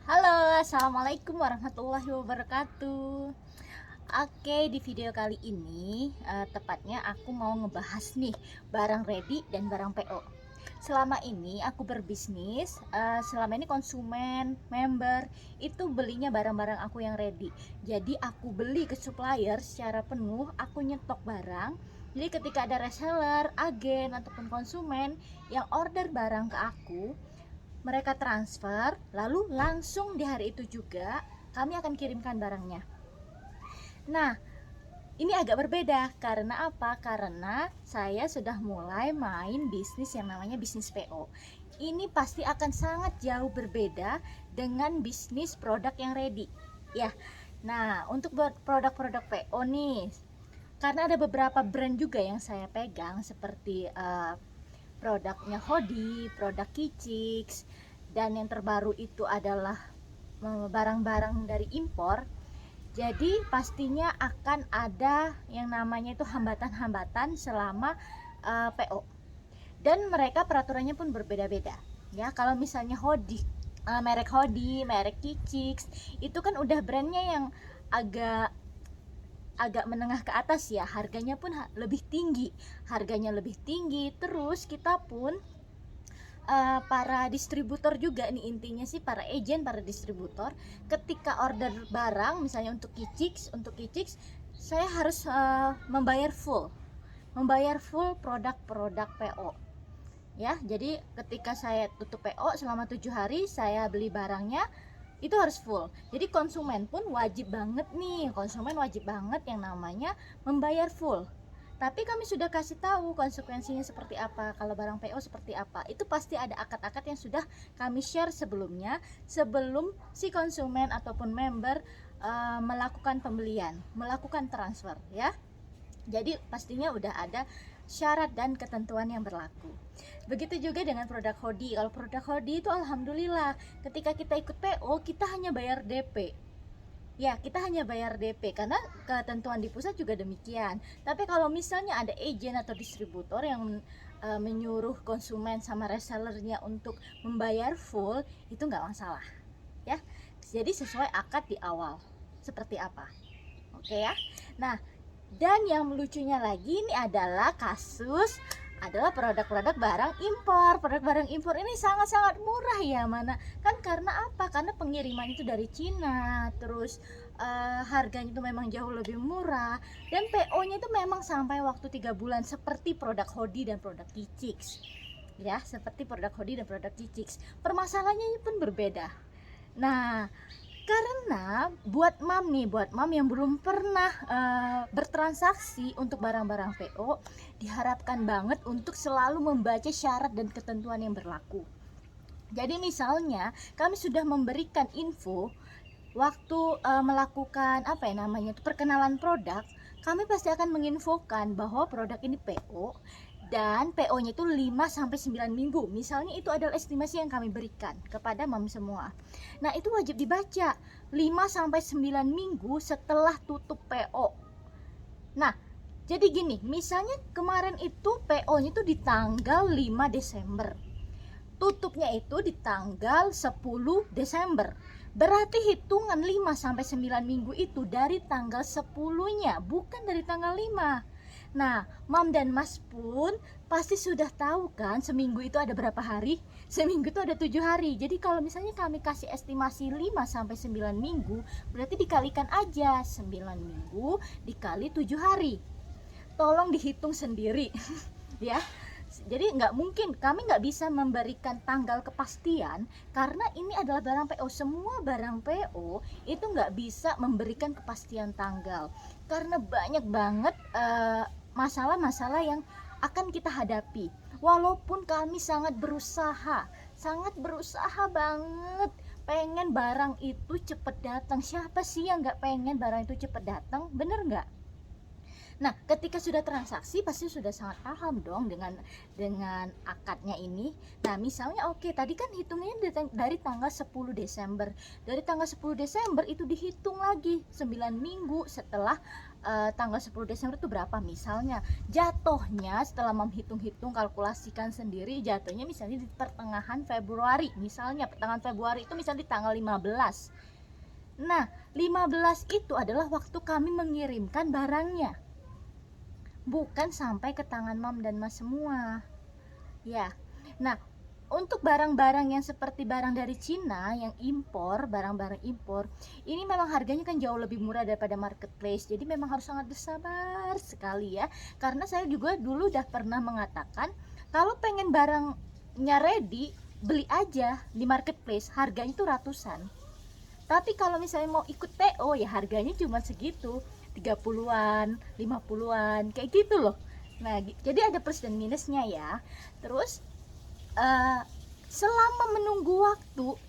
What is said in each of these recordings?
Halo, assalamualaikum warahmatullahi wabarakatuh. Oke, di video kali ini tepatnya aku mau ngebahas nih barang ready dan barang PO. Selama ini aku berbisnis, selama ini konsumen, member itu belinya barang-barang aku yang ready. Jadi aku beli ke supplier secara penuh, aku nyetok barang. Jadi ketika ada reseller, agen ataupun konsumen yang order barang ke aku, mereka transfer, lalu langsung di hari itu juga kami akan kirimkan barangnya. Nah, ini agak berbeda karena apa? Karena saya sudah mulai main bisnis yang namanya bisnis PO. Ini pasti akan sangat jauh berbeda dengan bisnis produk yang ready. Ya. Nah, untuk buat produk-produk PO nih, karena ada beberapa brand juga yang saya pegang seperti produknya Hodi, produk Kicix, dan yang terbaru itu adalah barang-barang dari impor. Jadi pastinya akan ada yang namanya itu hambatan-hambatan selama PO. Dan mereka peraturannya pun berbeda-beda. Ya, kalau misalnya Hodi, merek Hodi, merek Kicix, itu kan udah brandnya yang agak agak menengah ke atas ya, harganya pun lebih tinggi, terus kita pun para distributor juga nih, intinya sih para agent, para distributor, ketika order barang misalnya untuk Kicix saya harus membayar full produk-produk PO ya. Jadi ketika saya tutup PO selama 7 hari saya beli barangnya itu harus full. Jadi konsumen wajib banget yang namanya membayar full. Tapi kami sudah kasih tahu konsekuensinya seperti apa, kalau barang PO seperti apa. Itu pasti ada akad-akad yang sudah kami share sebelumnya, sebelum si konsumen ataupun member melakukan pembelian, melakukan transfer ya. Jadi pastinya udah ada syarat dan ketentuan yang berlaku. Begitu juga dengan produk Hodi. Kalau produk Hodi itu alhamdulillah ketika kita ikut PO kita hanya bayar DP. Ya, kita hanya bayar DP karena ketentuan di pusat juga demikian. Tapi kalau misalnya ada agent atau distributor yang menyuruh konsumen sama resellernya untuk membayar full, itu nggak masalah. Ya, jadi sesuai akad di awal. Seperti apa? Oke ya. Nah, dan yang lucunya lagi ini adalah produk-produk barang impor. Produk barang impor ini sangat-sangat murah ya, mana kan, karena apa? Karena pengiriman itu dari Cina, terus harganya itu memang jauh lebih murah, dan PO-nya itu memang sampai waktu 3 bulan seperti produk Hodi dan produk Kicix. Ya, seperti produk Hodi dan produk Kicix. Permasalahannya pun berbeda. Nah, karena buat mam yang belum pernah bertransaksi untuk barang-barang PO, diharapkan banget untuk selalu membaca syarat dan ketentuan yang berlaku. Jadi misalnya kami sudah memberikan info waktu melakukan apa ya namanya itu, perkenalan produk, kami pasti akan menginfokan bahwa produk ini PO dan PO-nya itu 5 sampai 9 minggu. Misalnya itu adalah estimasi yang kami berikan kepada mam semua. Nah, itu wajib dibaca 5 sampai 9 minggu setelah tutup PO. Nah, jadi gini, misalnya kemarin itu PO-nya itu di tanggal 5 Desember. Tutupnya itu di tanggal 10 Desember. Berarti hitungan 5 sampai 9 minggu itu dari tanggal 10-nya, bukan dari tanggal 5. Nah, Mam dan Mas pun pasti sudah tahu kan seminggu itu ada berapa hari? Seminggu itu ada 7 hari. Jadi kalau misalnya kami kasih estimasi 5 sampai 9 minggu, berarti dikalikan aja 9 minggu dikali 7 hari. Tolong dihitung sendiri ya. Jadi nggak mungkin, kami nggak bisa memberikan tanggal kepastian karena ini adalah barang PO. Semua barang PO itu nggak bisa memberikan kepastian tanggal karena banyak banget masalah-masalah yang akan kita hadapi. Walaupun kami sangat berusaha banget pengen barang itu cepet datang. Siapa sih yang nggak pengen barang itu cepet datang, bener nggak? Nah, ketika sudah transaksi pasti sudah sangat paham dong dengan akadnya ini. Nah, misalnya oke, tadi kan hitungnya dari tanggal 10 Desember. Dari tanggal 10 Desember itu dihitung lagi 9 minggu setelah tanggal 10 Desember itu berapa misalnya. Jatuhnya setelah menghitung-hitung, kalkulasikan sendiri, jatuhnya misalnya di pertengahan Februari. Misalnya pertengahan Februari itu misalnya di tanggal 15. Nah, 15 itu adalah waktu kami mengirimkan barangnya, bukan sampai ke tangan mam dan mas semua ya. Nah, untuk barang-barang yang seperti barang dari Cina yang impor, barang-barang impor ini memang harganya kan jauh lebih murah daripada marketplace, jadi memang harus sangat bersabar sekali ya. Karena saya juga dulu udah pernah mengatakan kalau pengen barangnya ready, beli aja di marketplace, harganya itu ratusan. Tapi kalau misalnya mau ikut PO ya harganya cuma segitu, 30-an, 50-an, kayak gitu loh. Nah, jadi ada plus dan minusnya ya. Terus selama menunggu waktu,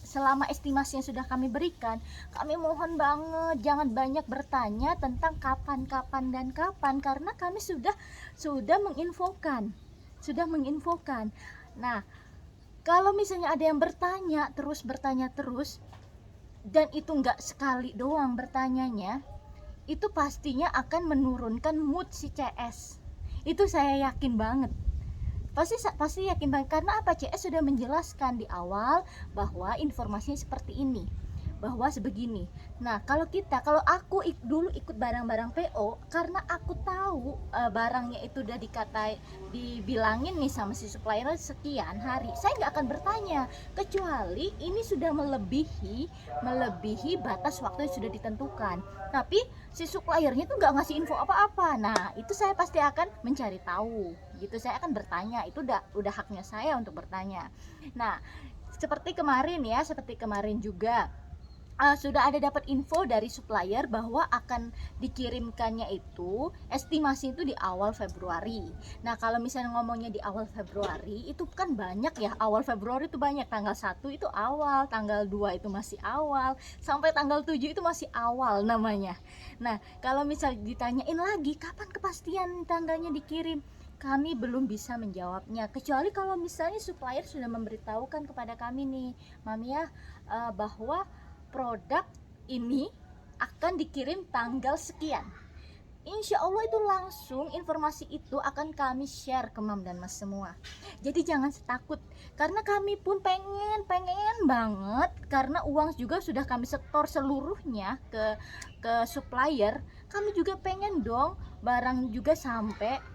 selama estimasi yang sudah kami berikan, kami mohon banget jangan banyak bertanya tentang kapan dan kapan, karena kami sudah menginfokan. Nah, kalau misalnya ada yang bertanya terus dan itu nggak sekali doang bertanyanya, itu pastinya akan menurunkan mood si CS. Itu saya yakin banget. Pasti yakin banget, karena apa? CS sudah menjelaskan di awal bahwa informasinya seperti ini, bahwa sebegini. Nah, kalau aku dulu ikut barang-barang PO, karena aku tahu barangnya itu udah dibilangin nih sama si supplier sekian hari, saya nggak akan bertanya kecuali ini sudah melebihi batas waktu yang sudah ditentukan. Tapi si suppliernya tuh nggak ngasih info apa-apa. Nah, itu saya pasti akan mencari tahu gitu, saya akan bertanya. Itu udah haknya saya untuk bertanya. Nah, seperti kemarin juga sudah ada dapat info dari supplier bahwa akan dikirimkannya itu estimasi itu di awal Februari. Nah, kalau misalnya ngomongnya di awal Februari itu kan banyak ya, awal Februari itu banyak, tanggal 1 itu awal, tanggal 2 itu masih awal, sampai tanggal 7 itu masih awal namanya. Nah, kalau misalnya ditanyain lagi kapan kepastian tanggalnya dikirim, kami belum bisa menjawabnya, kecuali kalau misalnya supplier sudah memberitahukan kepada kami nih, Mami ya, bahwa produk ini akan dikirim tanggal sekian. Insya Allah itu langsung informasi itu akan kami share ke mam dan mas semua. Jadi jangan takut, karena kami pun pengen banget, karena uang juga sudah kami setor seluruhnya ke supplier. Kami juga pengen dong barang juga sampai,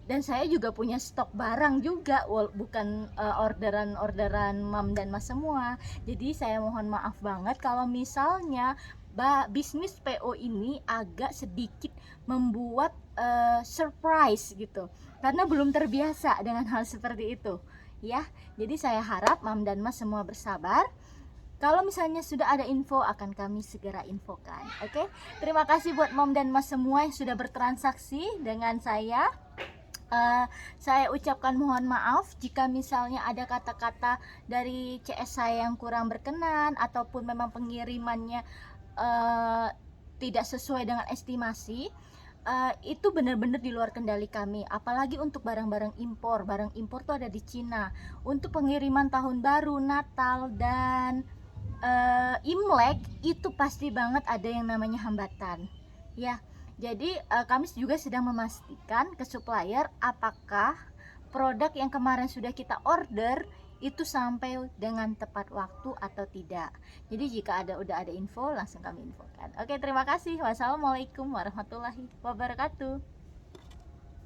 dan saya juga punya stok barang juga, bukan orderan mam dan mas semua. Jadi saya mohon maaf banget kalau misalnya bisnis PO ini agak sedikit membuat surprise gitu, karena belum terbiasa dengan hal seperti itu ya. Jadi saya harap mam dan mas semua bersabar. Kalau misalnya sudah ada info akan kami segera infokan. Oke? Terima kasih buat mam dan mas semua yang sudah bertransaksi dengan saya. Saya ucapkan mohon maaf jika misalnya ada kata-kata dari CS saya yang kurang berkenan, ataupun memang pengirimannya tidak sesuai dengan estimasi. Itu benar-benar di luar kendali kami, apalagi untuk barang-barang impor. Barang impor tuh ada di Cina. Untuk pengiriman tahun baru, Natal, dan Imlek itu pasti banget ada yang namanya hambatan ya. Jadi kami juga sedang memastikan ke supplier apakah produk yang kemarin sudah kita order itu sampai dengan tepat waktu atau tidak. Jadi jika udah ada info langsung kami infokan. Oke, terima kasih. Wassalamualaikum warahmatullahi wabarakatuh.